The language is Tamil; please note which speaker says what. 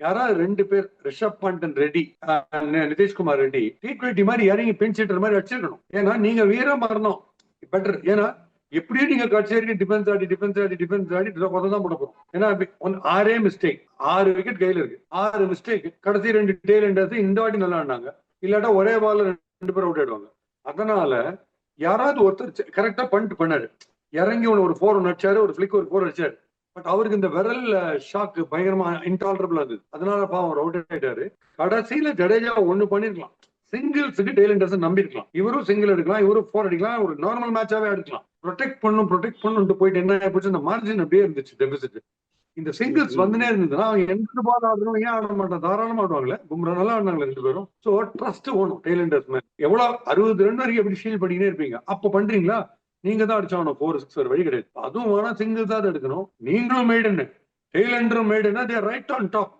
Speaker 1: யாராவது 2 பேர் ரிஷப் பண்ட் அண்ட் ரெட்டி, நிதிஷ்குமார் ரெட்டி T20 மாதிரி இறங்கி பின் சீட்டர் மாதிரி அடிச்சிருக்கணும். ஏன்னா நீங்க வீர மரணம் பெட்டர். ஏன்னா எப்படியும் நீங்க கட்சி வரைக்கும் டிஃபென்ஸ் ஆடி தான் போட போறோம். ஏன்னா 6 மிஸ்டேக், 6 விக்கெட் கையில இருக்கு, 6 மிஸ்டேக். கடைசி 2 டெய்ல் எண்டர்ஸ் இந்த வாட்டி நல்லா ஆடினாங்க. இல்லாட்டா ஒரே பால்ல 2 பேர் அவுட் ஆயிடுவாங்க. அதனால யாராவது ஒருத்தர் கரெக்டா பண்ணிட்டு பண்ணாரு, இறங்கி ஒரு 4 ஒன்று அடிச்சாரு, ஒரு ஃபிளிக் ஒரு 4 அடிச்சாரு. பட் அவருக்கு இந்த விரல் ஷாக் பயங்கரமா இன்டாலரபிள் இருந்தது. அதனால பாவம் அவர் அவுட் ஆயிட்டாரு. கடைசியில ஜடேஜா ஒண்ணு பண்ணிருக்கலாம், சிங்கிள்ஸுக்கு டெய்லண்டர்ஸ் நம்பி இருக்கலாம். இவரும் சிங்கிள் எடுக்கலாம், இவரும் 4 அடிக்கலாம், ஒரு நார்மல் மேட்சாவே எடுக்கலாம். ப்ரொடெக்ட் பண்ணும் போயிட்டு என்ன ஆயிடுச்சு, அந்த மார்ஜின் அப்படியே இருந்துச்சு டெபிசிட். இந்த சிங்கிள்ஸ் வந்துனே இருந்ததுன்னா அவங்க எந்த பால் ஆடுறோம், ஏன் ஆட மாட்டோம், தாராளமா ஆடுவாங்களே. பும்ரா நல்லா ஆடினாங்களே 2 பேரும். சோ ட்ரஸ்ட் வேணும் டெய்லண்டர்ஸ் மேல. எவ்வளவு 60 ரன் வரைக்கும் எப்படி ஷீல் பண்ணிக்கிட்டே இருப்பீங்க? அப்ப பண்றீங்களா? நீங்க தான் அடிச்சாகணும் 4-6 வழி கிடையாது. அதுவும் வேணா சிங்கிள்ஸ் தான் எடுக்கணும். நீங்களும் மெய்டன், டெய்லண்டரும் மெய்டனா, தே ரைட் ஆன் டாப்.